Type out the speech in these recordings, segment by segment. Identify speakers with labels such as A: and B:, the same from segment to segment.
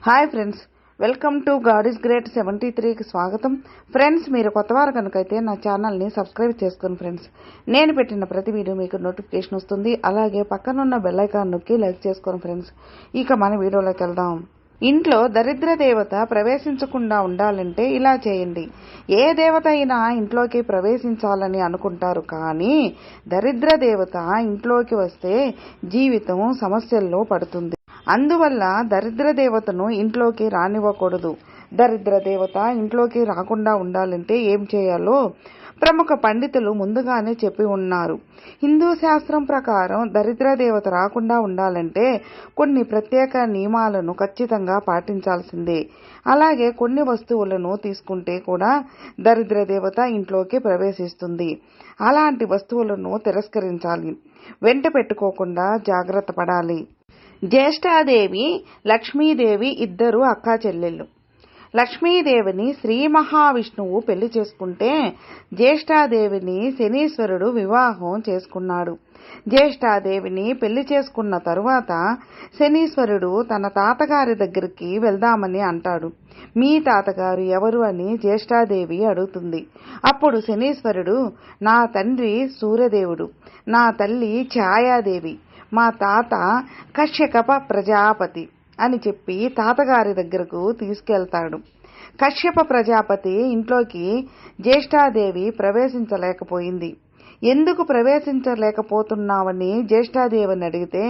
A: Hi friends, welcome to God is great 73కి స్వాగతం. Friends, మీరు కొత్తవారు కనుకైతే నా ఛానల్ని సబ్స్క్రైబ్ చేసుకోండి. ఫ్రెండ్స్, నేను పెట్టిన ప్రతి వీడియో మీకు నోటిఫికేషన్ వస్తుంది. అలాగే పక్కనున్న బెల్ ఐకాన్ నొక్కి లైక్ చేసుకోండి. ఫ్రెండ్స్, ఇక మన వీడియోలోకి వెళ్దాం. ఇంట్లో దరిద్ర దేవత ప్రవేశించకుండా ఉండాలంటే ఇలా చేయండి. ఏ దేవత అయినా ఇంట్లోకి ప్రవేశించాలని అనుకుంటారు, కానీ దరిద్ర దేవత ఇంట్లోకి వస్తే జీవితం సమస్యల్లో పడుతుంది. అందువల్ల దరిద్ర దేవతను ఇంట్లోకి రానివ్వకూడదు. దరిద్ర దేవత ఇంట్లోకి రాకుండా ఉండాలంటే ఏం చేయాలో ప్రముఖ పండితులు ముందుగానే చెప్పి ఉన్నారు. హిందూ శాస్త్రం ప్రకారం దరిద్ర దేవత రాకుండా ఉండాలంటే కొన్ని ప్రత్యేక నియమాలను ఖచ్చితంగా పాటించాల్సిందే. అలాగే కొన్ని వస్తువులను తీసుకుంటే కూడా దరిద్ర దేవత ఇంట్లోకి ప్రవేశిస్తుంది. అలాంటి వస్తువులను తిరస్కరించాలి. వెంట పెట్టుకోకుండా జాగ్రత్త పడాలి. జ్యేష్ఠాదేవి, లక్ష్మీదేవి ఇద్దరు అక్కా చెల్లెళ్ళు. లక్ష్మీదేవిని శ్రీ మహావిష్ణువు పెళ్లి చేసుకుంటే జ్యేష్ఠాదేవిని శనీశ్వరుడు వివాహం చేసుకున్నాడు. జ్యేష్ఠాదేవిని పెళ్లి చేసుకున్న తరువాత శనీశ్వరుడు తన తాతగారి దగ్గరికి వెళ్దామని అంటాడు. మీ తాతగారు ఎవరు అని జ్యేష్ఠాదేవి అడుగుతుంది. అప్పుడు శనీశ్వరుడు, నా తండ్రి సూర్యదేవుడు, నా తల్లి ఛాయాదేవి, మా తాత కశ్యప ప్రజాపతి అని చెప్పి తాతగారి దగ్గరకు తీసుకెళ్తాడు. కశ్యప ప్రజాపతి ఇంట్లోకి జ్యేష్ఠాదేవి ప్రవేశించలేకపోయింది. ఎందుకు ప్రవేశించలేకపోతున్నావని జ్యేష్ఠాదేవిని అడిగితే,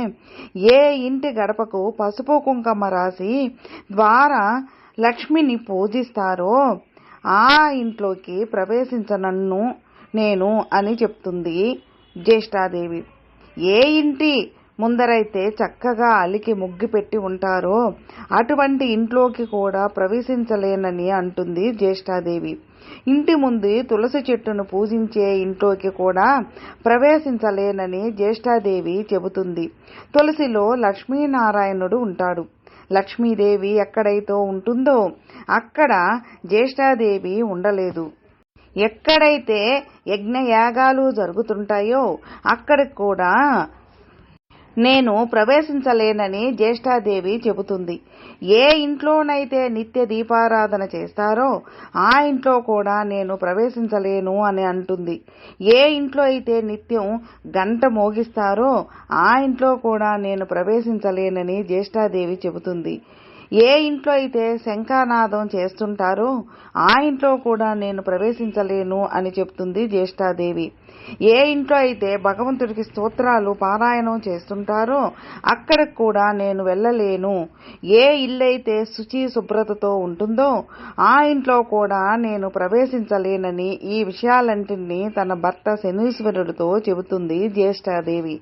A: ఏ ఇంటి గడపకు పసుపు కుంకుమ రాసి ద్వారా లక్ష్మిని పూజిస్తారో ఆ ఇంట్లోకి ప్రవేశించనన్ను నేను అని చెప్తుంది జ్యేష్ఠాదేవి. ఏ ఇంటి ముందరైతే చక్కగా అలికి ముగ్గు పెట్టి ఉంటారో అటువంటి ఇంట్లోకి కూడా ప్రవేశించలేనని అంటుంది జ్యేష్ఠాదేవి. ఇంటి ముందు తులసి చెట్టును పూజించే ఇంట్లోకి కూడా ప్రవేశించలేనని జ్యేష్ఠాదేవి చెబుతుంది. తులసిలో లక్ష్మీనారాయణుడు ఉంటాడు. లక్ష్మీదేవి ఎక్కడైతే ఉంటుందో అక్కడ జ్యేష్ఠాదేవి ఉండలేదు. ఎక్కడైతే యజ్ఞయాగాలు జరుగుతుంటాయో అక్కడికి కూడా నేను ప్రవేశించలేనని జ్యేష్ఠాదేవి చెబుతుంది. ఏ ఇంట్లోనైతే నిత్య దీపారాధన చేస్తారో ఆ ఇంట్లో కూడా నేను ప్రవేశించలేను అని అంటుంది. ఏ ఇంట్లో అయితే నిత్యం గంట మోగిస్తారో ఆ ఇంట్లో కూడా నేను ప్రవేశించలేనని జ్యేష్ఠాదేవి చెబుతుంది. ఏ ఇంట్లో అయితే శంఖానాదం చేస్తుంటారో ఆ ఇంట్లో కూడా నేను ప్రవేశించలేను అని చెప్తుంది జ్యేష్ఠాదేవి. ఏ ఇంట్లో అయితే భగవంతుడికి స్తోత్రాలు పారాయణం చేస్తుంటారో అక్కడికి కూడా నేను వెళ్ళలేను. ఏ ఇల్లైతే శుచి శుభ్రతతో ఉంటుందో ఆ ఇంట్లో కూడా నేను ప్రవేశించలేనని ఈ విషయాలన్నింటినీ తన భర్త శనీశ్వరుడితో చెబుతుంది జ్యేష్ఠాదేవి.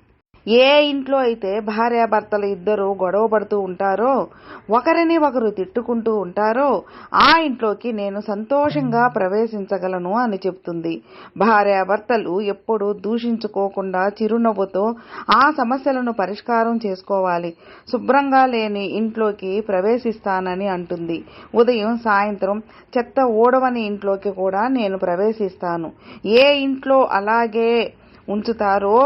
A: ఏ ఇంట్లో అయితే భార్యాభర్తలు ఇద్దరు గొడవ పడుతూ ఉంటారో ఒకరిని ఒకరు తిట్టుకుంటూ ఉంటారో ఆ ఇంట్లోకి నేను సంతోషంగా ప్రవేశించగలను అని చెప్తుంది. భార్యాభర్తలు ఎప్పుడూ దూషించుకోకుండా చిరునవ్వుతో ఆ సమస్యలను పరిష్కారం చేసుకోవాలి. శుభ్రంగా లేని ఇంట్లోకి ప్రవేశిస్తానని అంటుంది. ఉదయం సాయంత్రం చెత్త ఊడవని ఇంట్లోకి కూడా నేను ప్రవేశిస్తాను. ఏ ఇంట్లో అలాగే ఉంచుతారో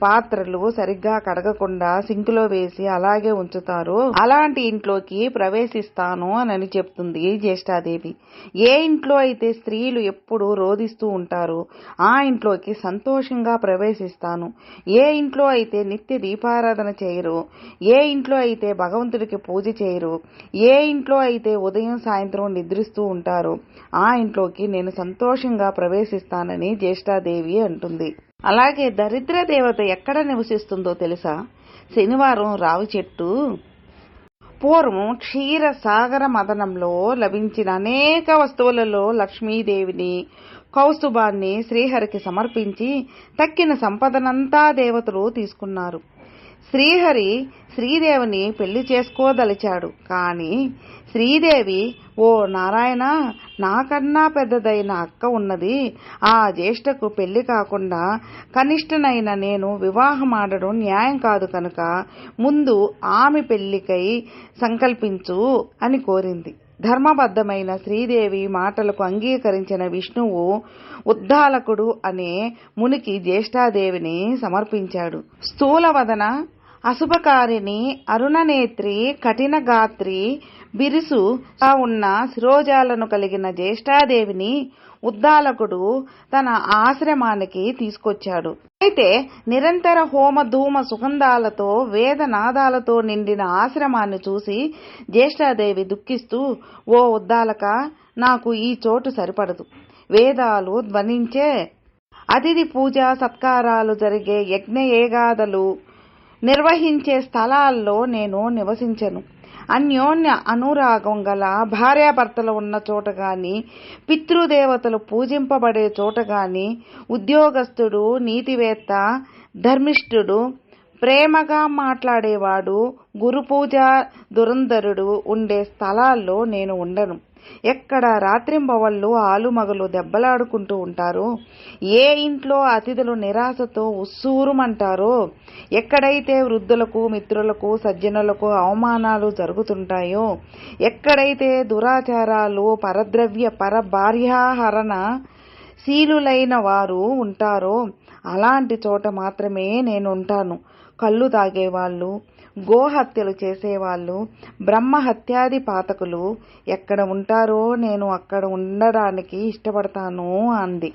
A: పాత్రలు సరిగ్గా కడగకుండా సింకులో వేసి అలాగే ఉంచుతారు అలాంటి ఇంట్లోకి ప్రవేశిస్తాను అని చెప్తుంది జ్యేష్ఠాదేవి. ఏ ఇంట్లో అయితే స్త్రీలు ఎప్పుడు రోధిస్తూ ఉంటారో ఆ ఇంట్లోకి సంతోషంగా ప్రవేశిస్తాను. ఏ ఇంట్లో అయితే నిత్య దీపారాధన చేయరు, ఏ ఇంట్లో అయితే భగవంతుడికి పూజ చేయరు, ఏ ఇంట్లో అయితే ఉదయం సాయంత్రం నిద్రిస్తూ ఉంటారో ఆ ఇంట్లోకి నేను సంతోషంగా ప్రవేశిస్తానని జ్యేష్ఠాదేవి అంటుంది. అలాగే దరిద్ర దేవత ఎక్కడ నివసిస్తుందో తెలుసా? శనివారం రావి చెట్టు. పూర్వం క్షీర సాగర మదనంలో లభించిన అనేక వస్తువులలో లక్ష్మీదేవిని, కౌస్తుభాన్ని శ్రీహరికి సమర్పించి తక్కిన సంపదనంతా దేవతలు తీసుకున్నారు. శ్రీహరి శ్రీదేవిని పెళ్లి చేసుకోదలిచాడు. కానీ శ్రీదేవి, ఓ నారాయణ, నాకన్నా పెద్దదైన అక్క ఉన్నది. ఆ జ్యేష్ఠకు పెళ్లి కాకుండా కనిష్టనైన నేను వివాహమాడడం న్యాయం కాదు కనుక ముందు ఆమె పెళ్లికై సంకల్పించు అని కోరింది. ధర్మబద్ధమైన శ్రీదేవి మాటలకు అంగీకరించిన విష్ణువు ఉద్దాలకుడు అనే మునికి జ్యేష్ఠాదేవిని సమర్పించాడు. స్థూలవదన అశుభకారిణి, అరుణనేత్రి, కఠిన గాత్రి, బిరుసుగా ఉన్న శిరోజాలను కలిగిన జ్యేష్ఠాదేవిని ఉద్దాలకుడు తన ఆశ్రమానికి తీసుకొచ్చాడు. అయితే నిరంతర హోమ ధూమ సుగంధాలతో వేదనాదాలతో నిండిన ఆశ్రమాన్ని చూసి జ్యేష్ఠాదేవి దుఃఖిస్తూ, ఓ ఉద్దాలక, నాకు ఈ చోటు సరిపడదు. వేదాలు ధ్వనించే, అతిథి పూజ సత్కారాలు జరిగే, యజ్ఞయేగాదులు నిర్వహించే స్థలాల్లో నేను నివసించను. అన్యోన్య అనురాగం గల భార్యాభర్తలు ఉన్న చోట గాని, పితృదేవతలు పూజింపబడే చోట గాని, ఉద్యోగస్తుడు, నీతివేత్త, ధర్మిష్ఠుడు, ప్రేమగా మాట్లాడేవాడు, గురుపూజ దురంధరుడు ఉండే స్థలాల్లో నేను ఉండను. ఎక్కడ రాత్రింబవళ్ళు ఆలుమగలు దెబ్బలాడుకుంటూ ఉంటారో, ఏ ఇంట్లో అతిథులు నిరాశతో ఉస్సూరుమంటారో, ఎక్కడైతే వృద్ధులకు, మిత్రులకు, సజ్జనులకు అవమానాలు జరుగుతుంటాయో, ఎక్కడైతే దురాచారాలు, పరద్రవ్య పరభార్యాహరణ శీలులైన వారు ఉంటారో అలాంటి చోట మాత్రమే నేను ఉంటాను. కళ్ళు తాగేవాళ్ళు, గోహత్యలు చేసేవాళ్ళు, బ్రహ్మహత్యాది పాతకులు ఎక్కడ ఉంటారో నేను అక్కడ ఉండడానికి ఇష్టపడతాను అంది.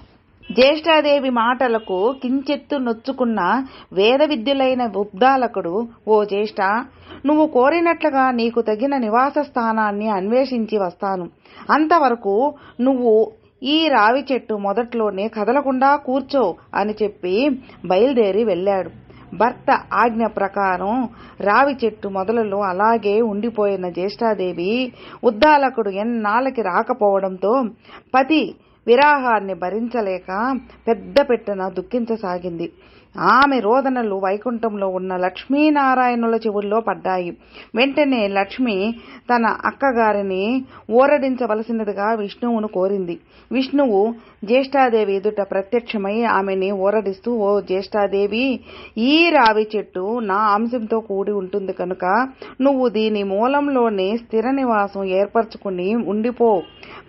A: జ్యేష్ఠాదేవి మాటలకు కించెత్తు నొచ్చుకున్న వేద విద్యులైన ఉద్దాలకుడు, ఓ జ్యేష్ఠ, నువ్వు కోరినట్లుగా నీకు తగిన నివాస స్థానాన్ని అన్వేషించి వస్తాను. అంతవరకు నువ్వు ఈ రావి చెట్టు మొదట్లోనే కదలకుండా కూర్చో అని చెప్పి బయలుదేరి వెళ్ళాడు. భర్త ఆజ్ఞ ప్రకారం రావి చెట్టు మొదలలో అలాగే ఉండిపోయిన జ్యేష్ఠాదేవి ఉద్దాలకుడు ఎన్నాళ్ళకి రాకపోవడంతో పతి విరాహాన్ని భరించలేక పెద్ద పెట్టన దుఃఖించసాగింది. ఆమె రోదనలు వైకుంఠంలో ఉన్న లక్ష్మీనారాయణుల చెవుల్లో పడ్డాయి. వెంటనే లక్ష్మి తన అక్కగారిని ఊరడించవలసినదిగా విష్ణువును కోరింది. విష్ణువు జ్యేష్ఠాదేవి ఎదుట ప్రత్యక్షమై ఆమెని ఊరడిస్తూ, ఓ జ్యేష్ఠాదేవి, ఈ రావి చెట్టు నా అంశంతో కూడి ఉంటుంది కనుక నువ్వు దీని మూలంలోనే స్థిర నివాసం ఏర్పరచుకుని ఉండిపో.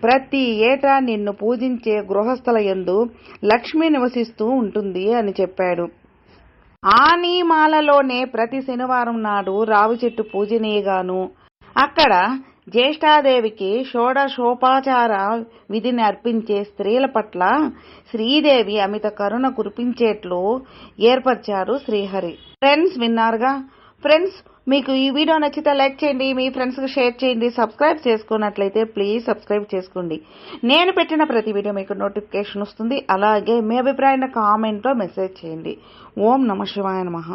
A: ప్రతి ఏటా నిన్ను పూజించే గృహస్థల యందు లక్ష్మి నివసిస్తూ ఉంటుంది అని చెప్పాడు. ఆ నియమాలలోనే ప్రతి శనివారం నాడు రావి చెట్టు పూజనీయగాను అక్కడ జ్యేష్ఠాదేవికి షోడశోపచార విధిని అర్పించే స్త్రీల పట్ల శ్రీదేవి అమిత కరుణ కురిపించేట్లు ఏర్పరిచారు శ్రీహరి. ఫ్రెండ్స్, విన్నారుగా. ఫ్రెండ్స్, మీకు ఈ వీడియో నచ్చితే లైక్ చేయండి, మీ ఫ్రెండ్స్కి షేర్ చేయండి. సబ్స్క్రైబ్ చేసుకున్నట్లయితే ప్లీజ్ సబ్స్క్రైబ్ చేసుకోండి. నేను పెట్టిన ప్రతి వీడియో మీకు నోటిఫికేషన్ వస్తుంది. అలాగే మీ అభిప్రాయాన్ని కామెంట్లో మెసేజ్ చేయండి. ఓం నమః శివాయ నమః.